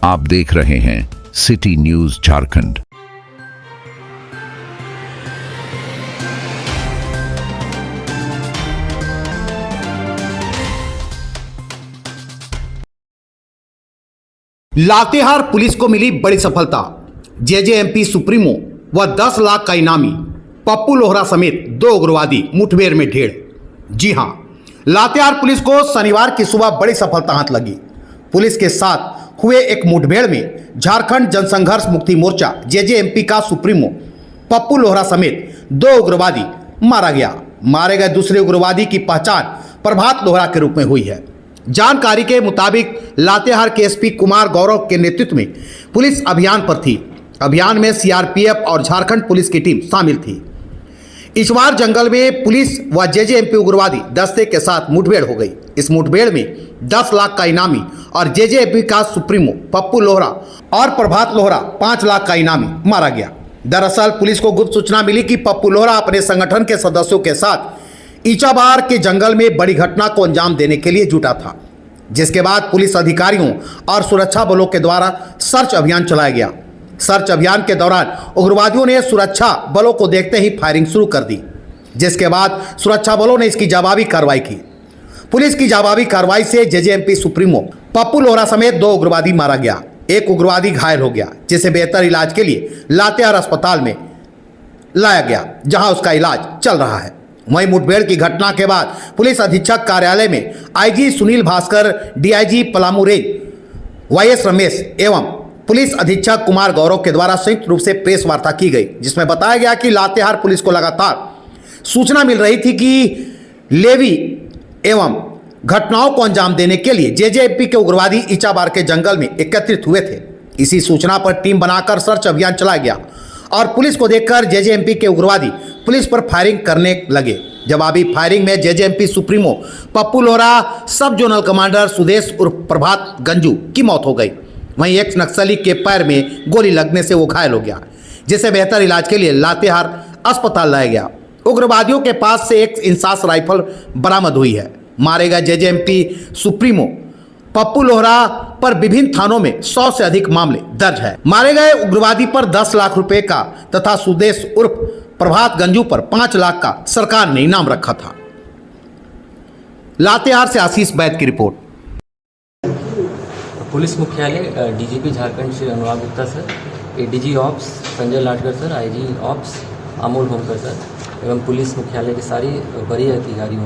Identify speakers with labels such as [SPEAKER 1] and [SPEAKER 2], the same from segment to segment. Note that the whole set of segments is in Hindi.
[SPEAKER 1] आप देख रहे हैं city news Jharkhand.
[SPEAKER 2] Latehar police को मिली बड़ी सफलता। जेजेएमपी सुप्रीमो व 10 लाख का इनामी पप्पू लोहरा समेत 2 उग्रवादी मुठभेड़ में ढेर। जी हां, लातेहार पुलिस को शनिवार की सुबह बड़ी सफलता हाथ लगी। पुलिस के साथ हुए एक मुठभेड़ में झारखंड जनसंघर्ष मुक्ति मोर्चा जेजेएमपी का सुप्रीमो पप्पू लोहरा समेत 2 उग्रवादी मारा गया। मारे गए दूसरे उग्रवादी की पहचान प्रभात लोहरा के रूप में हुई है। जानकारी के मुताबिक लातेहार के एसपी कुमार गौरव के नेतृत्व में पुलिस अभियान पर थी। अभियान में सीआरपीएफ और झारखंड पुलिस की टीम शामिल थी। इचवार जंगल में पुलिस व जेजेएमपी उग्रवादी दस्ते के साथ मुठभेड़ हो गई। इस मुठभेड़ में 10 लाख का इनामी और जेजेएमपी का सुप्रीमो पप्पू लोहरा और प्रभात लोहरा 5 लाख का इनामी मारा गया। दरअसल पुलिस को गुप्त सूचना मिली कि पप्पू लोहरा अपने संगठन के सदस्यों के साथ इचाबार के जंगल में बड़ी घटना को अंजाम देने के लिए जुटा था, जिसके बाद पुलिस अधिकारियों और सुरक्षा बलों के द्वारा सर्च अभियान चलाया गया। सर्च अभियान के दौरान उग्रवादियों ने सुरक्षा बलों को देखते ही फायरिंग शुरू कर दी, जिसके बाद सुरक्षा बलों ने इसकी जवाबी कार्रवाई की। पुलिस की जवाबी कार्रवाई से जेजेएमपी सुप्रीमो पप्पू लोहरा समेत 2 उग्रवादी मारा गया। एक उग्रवादी घायल हो गया, जिसे बेहतर इलाज के लिए लातेहार अस्पताल में लाया गया, जहां उसका इलाज चल रहा है। वहीं मुठभेड़ की घटना के बाद पुलिस अधीक्षक कार्यालय में IG Sunil Bhaskar, DIG Palamu range YS Ramesh एवं पुलिस अधीक्षक कुमार गौरव के द्वारा संयुक्त रूप से प्रेस वार्ता की गई, जिसमें बताया गया कि लातेहार पुलिस को लगातार सूचना मिल रही थी कि लेवी एवं घटनाओं को अंजाम देने के लिए जेजेएमपी के उग्रवादी इचाबार के जंगल में एकत्रित हुए थे। इसी सूचना पर टीम बनाकर सर्च अभियान चलाया गया और पुलिस को देखकर जेजेएमपी के उग्रवादी पुलिस पर फायरिंग करने लगे। जवाबी फायरिंग में जेजेएमपी सुप्रीमो पप्पू लोहरा, सब जोनल कमांडर सुदेश उर्फ प्रभात गंजू की मौत हो गई। वहीं एक नक्सली के पैर में गोली लगने से वो घायल हो गया, जिसे बेहतर इलाज के लिए लातेहार अस्पताल लाया गया। उग्रवादियों के पास से एक इंसास राइफल बरामद हुई है। मारे गए जेजेएमपी सुप्रीमो पप्पू लोहरा पर विभिन्न थानों में 100 से अधिक मामले दर्ज है। मारे गए उग्रवादी पर 10 लाख रुपए का तथा सुदेश उर्फ प्रभात गंजू पर 5 लाख का सरकार ने इनाम रखा था। लातेहार से आशीष बैद की रिपोर्ट।
[SPEAKER 3] पुलिस मुख्यालय DGP Jharkhand Shri Anurag Gupta sir, ADG ops Sanjay Latkar sir, IG ops Amol Homkar sir एवं पुलिस मुख्यालय के सारी वरीय अधिकारियों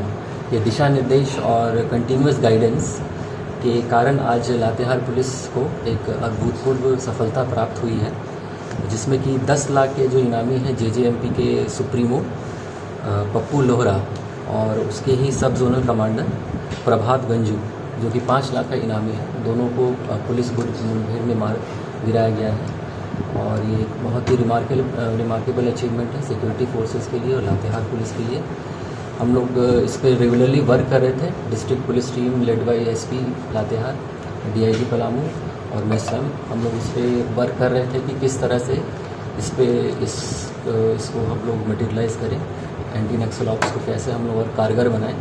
[SPEAKER 3] के दिशा निर्देश और कंटिन्यूअस गाइडेंस के कारण आज लातेहार पुलिस को एक अभूतपूर्व सफलता प्राप्त हुई है, जिसमें कि 10 लाख के जो इनामी हैं जेजेएमपी के सुप्रीमो पप्पू लोहरा और उसके ही सब जोनल कमांडर प्रभात गंजू जो कि 5 लाख का इनामी है, दोनों को पुलिस मुठभेड़ में मार गिराया गया है। और ये एक बहुत ही रिमार्केबल अचीवमेंट है सिक्योरिटी फोर्सेस के लिए और लातेहार पुलिस के लिए। हम लोग इस पर रेगुलरली वर्क कर रहे थे। District police team led by SP Latehar, DIG Palamu और मैं स्वयं हम लोग इस पर वर्क कर रहे थे कि किस तरह से इसको हम लोग मटेरियलाइज़ करें, एंटी नक्सल ऑप्स को कैसे हम लोग और कारगर बनाएं।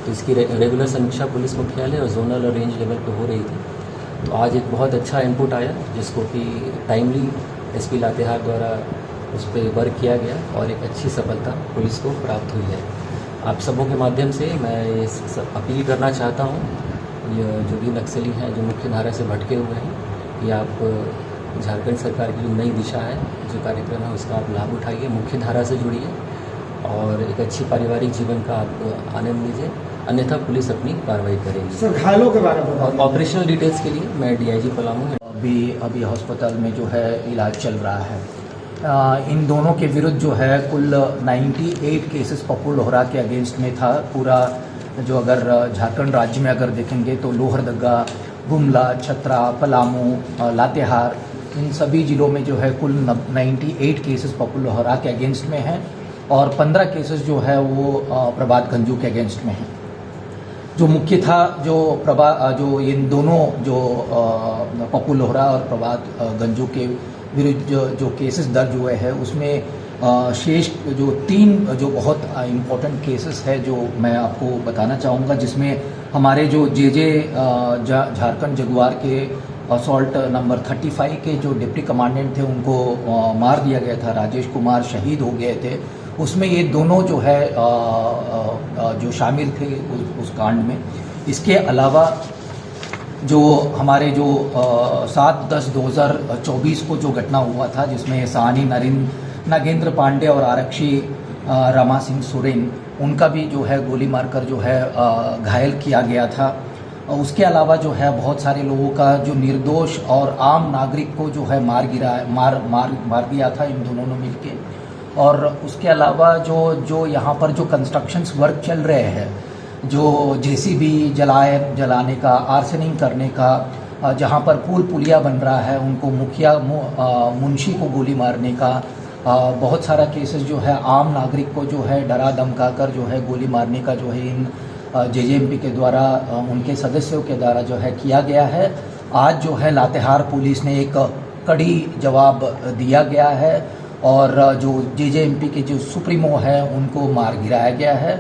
[SPEAKER 3] तो इसकी रेगुलर समीक्षा पुलिस मुख्यालय और जोनल और रेंज लेवल पर हो रही थी। तो आज एक बहुत अच्छा इनपुट आया, जिसको कि टाइमली एसपी लातेहार द्वारा उस पर वर्क किया गया और एक अच्छी सफलता पुलिस को प्राप्त हुई है। आप सबों के माध्यम से मैं ये अपील करना चाहता हूँ, ये जो भी नक्सली हैं जो मुख्य धारा से भटके हुए हैं, कि आप झारखंड सरकार की जो नई दिशा है, जो कार्यक्रम है, उसका आप लाभ उठाइए, मुख्य धारा से जुड़िए और एक अच्छी पारिवारिक जीवन का आप आनंद लीजिए, अन्यथा पुलिस अपनी कार्रवाई करेगी।
[SPEAKER 4] सर, घायलों के बारे में
[SPEAKER 3] और ऑपरेशनल डिटेल्स के लिए मैं डीआईजी पलामू
[SPEAKER 5] अभी अस्पताल में जो है इलाज चल रहा है। इन दोनों के विरुद्ध जो है कुल 98 केसेस पप्पू लोहरा के अगेंस्ट में था। पूरा जो अगर झारखंड राज्य में अगर देखेंगे तो लोहरदगा, गुमला, छतरा, पलामू, लातेहार, इन सभी ज़िलों में जो है कुल 98 केसेस पप्पू लोहरा के अगेंस्ट में हैं और 15 केसेस जो है वो प्रभात गंजू के अगेंस्ट में हैं। जो मुख्य था जो इन दोनों जो पप्पू लोहरा और प्रभात गंजू के विरुद्ध जो केसेस दर्ज हुए हैं, उसमें शेष जो 3 जो बहुत इम्पोर्टेंट केसेस है जो मैं आपको बताना चाहूँगा, जिसमें हमारे जो झारखंड जगुआर के असॉल्ट नंबर 35 के जो डिप्टी कमांडेंट थे उनको मार दिया गया था, राजेश कुमार शहीद हो गए थे। उसमें ये दोनों जो है जो शामिल थे उस कांड में। इसके अलावा जो हमारे जो 7/10/2024 को जो घटना हुआ था, जिसमें सहानी नागेंद्र पांडे और आरक्षी रमा सिंह सोरेन, उनका भी जो है गोली मारकर जो है घायल किया गया था। उसके अलावा जो है बहुत सारे लोगों का जो निर्दोष और आम नागरिक को जो है मार दिया था इन दोनों ने मिलके। और उसके अलावा जो यहाँ पर जो कंस्ट्रक्शंस वर्क चल रहे हैं, जो जेसीबी जलाने का, आर्सनिंग करने का, जहाँ पर पुलिया बन रहा है उनको मुंशी को गोली मारने का, बहुत सारा केसेस जो है आम नागरिक को जो है डरा धमका कर जो है गोली मारने का जो है इन जेजेएमपी के द्वारा उनके सदस्यों के द्वारा जो है किया गया है। आज जो है लातेहार पुलिस ने एक कड़ी जवाब दिया गया है और जो जेजेएमपी के जो सुप्रीमो है उनको मार गिराया गया है।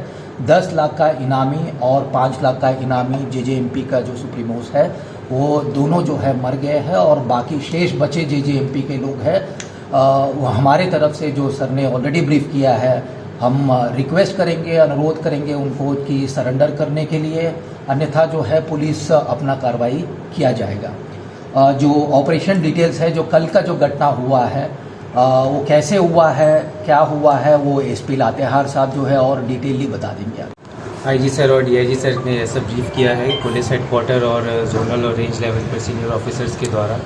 [SPEAKER 5] 10 लाख का इनामी और 5 लाख का इनामी जेजेएमपी का जो सुप्रीमोस है वो दोनों जो है मर गए हैं और बाकी शेष बचे जेजेएमपी के लोग हैं। वो हमारे तरफ से जो सर ने ऑलरेडी ब्रीफ किया है, हम रिक्वेस्ट करेंगे, अनुरोध करेंगे उनको कि सरेंडर करने के लिए, अन्यथा जो है पुलिस अपना कार्रवाई किया जाएगा। जो ऑपरेशन डिटेल्स है, जो कल का जो घटना हुआ है वो कैसे हुआ है, क्या हुआ है, वो एसपी लातेहार साहब जो है और डिटेलली बता देंगे आप।
[SPEAKER 4] आईजी सर और डीआईजी सर ने ऐसा ब्रीफ किया है पुलिस हेडक्वार्टर और जोनल और रेंज लेवल पर सीनियर ऑफिसर्स के द्वारा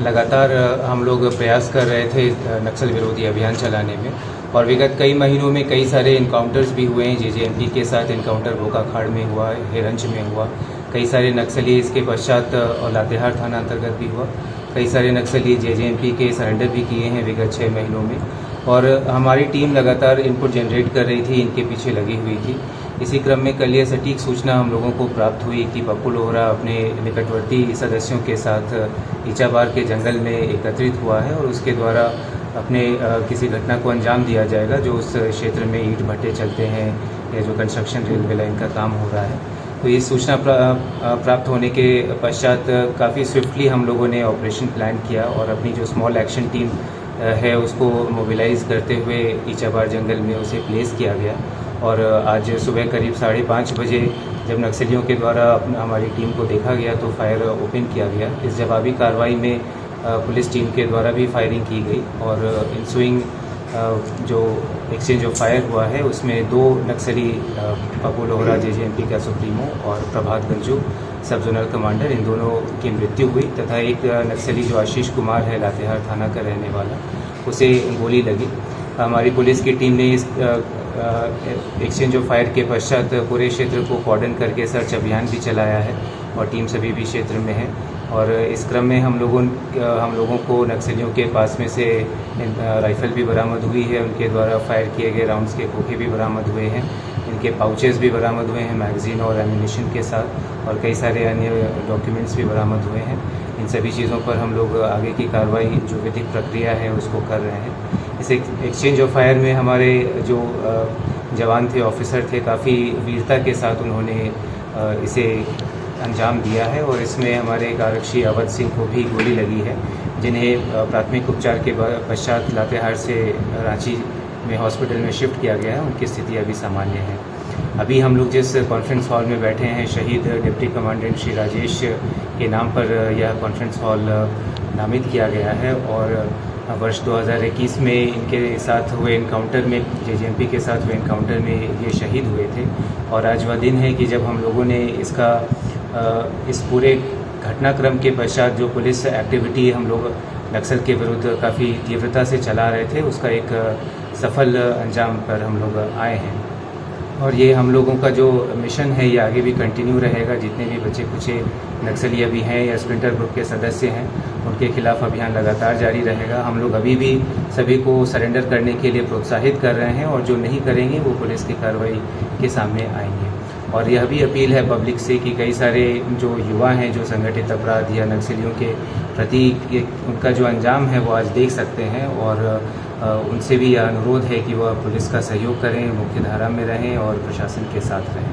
[SPEAKER 4] लगातार हम लोग प्रयास कर रहे थे नक्सल विरोधी अभियान चलाने में। और विगत कई महीनों में कई सारे इनकाउंटर्स भी हुए हैं। जेजेएमपी के साथ इनकाउंटर बोकाखाड़ में हुआ, हिरंज में हुआ, कई सारे नक्सली इसके पश्चात और लातेहार थाना अंतर्गत भी हुआ। कई सारे नक्सली जेजेएमपी के सरेंडर भी किए हैं विगत 6 महीनों में। और हमारी टीम लगातार इनपुट जनरेट कर रही थी, इनके पीछे लगी हुई थी। इसी क्रम में कल यह सटीक सूचना हम लोगों को प्राप्त हुई कि पप्पू लोहरा अपने निकटवर्ती सदस्यों के साथ ईचाबार के जंगल में एकत्रित हुआ है और उसके द्वारा अपने किसी घटना को अंजाम दिया जाएगा जो उस क्षेत्र में ईंट भट्टे चलते हैं या जो कंस्ट्रक्शन रेलवे लाइन का काम हो रहा है। तो ये सूचना प्राप्त होने के पश्चात काफ़ी स्विफ्टली हम लोगों ने ऑपरेशन प्लान किया और अपनी जो स्मॉल एक्शन टीम है उसको मोबिलाइज करते हुए ईचाबार जंगल में उसे प्लेस किया गया। और आज सुबह करीब 5:30 बजे जब नक्सलियों के द्वारा हमारी टीम को देखा गया तो फायर ओपन किया गया। इस जवाबी कार्रवाई में पुलिस टीम के द्वारा भी फायरिंग की गई और इंसुइंग जो एक्सचेंज ऑफ फायर हुआ है उसमें 2 नक्सली पप्पू लोहरा जेजेएमपी का सुप्रीमो और प्रभात गंजू सब जोनल कमांडर, इन दोनों की मृत्यु हुई तथा एक नक्सली जो आशीष कुमार है लातेहार थाना का रहने वाला, उसे गोली लगी। हमारी पुलिस की टीम ने इस एक्सचेंज ऑफ फायर के पश्चात पूरे क्षेत्र को कॉर्डन करके सर्च अभियान भी चलाया है और टीम सभी भी क्षेत्र में है। और इस क्रम में हम लोगों को नक्सलियों के पास में से राइफ़ल भी बरामद हुई है, उनके द्वारा फायर किए गए राउंड्स के खोखे भी बरामद हुए हैं, इनके पाउचेस भी बरामद हुए हैं मैगज़ीन और एम्यूनिशन के साथ, और कई सारे अन्य डॉक्यूमेंट्स भी बरामद हुए हैं। इन सभी चीज़ों पर हम लोग आगे की कार्रवाई जो विधिक प्रक्रिया है उसको कर रहे हैं। इस एक्सचेंज ऑफ फायर में हमारे जो जवान थे, ऑफिसर थे, काफ़ी वीरता के साथ उन्होंने इसे अंजाम दिया है और इसमें हमारे एक आरक्षी अवध सिंह को भी गोली लगी है, जिन्हें प्राथमिक उपचार के पश्चात लातेहार से रांची में हॉस्पिटल में शिफ्ट किया गया है। उनकी स्थिति अभी सामान्य है। अभी हम लोग जिस कॉन्फ्रेंस हॉल में बैठे हैं, शहीद डिप्टी कमांडेंट श्री राजेश के नाम पर यह कॉन्फ्रेंस हॉल नामित किया गया है और वर्ष 2021 में इनके साथ हुए इनकाउंटर में, जेजेएमपी के साथ हुए इनकाउंटर में ये शहीद हुए थे। और आज वह दिन है कि जब हम लोगों ने इस पूरे घटनाक्रम के पश्चात जो पुलिस एक्टिविटी हम लोग नक्सल के विरुद्ध काफ़ी तीव्रता से चला रहे थे, उसका एक सफल अंजाम पर हम लोग आए हैं। और ये हम लोगों का जो मिशन है ये आगे भी कंटिन्यू रहेगा। जितने भी बचे कुचे नक्सली अभी हैं या स्प्लिंटर ग्रुप के सदस्य हैं, उनके खिलाफ अभियान लगातार जारी रहेगा। हम लोग अभी भी सभी को सरेंडर करने के लिए प्रोत्साहित कर रहे हैं और जो नहीं करेंगे वो पुलिस की कार्रवाई के सामने आएंगे। और यह भी अपील है पब्लिक से कि कई सारे जो युवा हैं जो संगठित अपराध या नक्सलियों के प्रति उनका जो अंजाम है वो आज देख सकते हैं और उनसे भी यह अनुरोध है कि वह पुलिस का सहयोग करें, मुख्य धारा में रहें और प्रशासन के साथ रहें।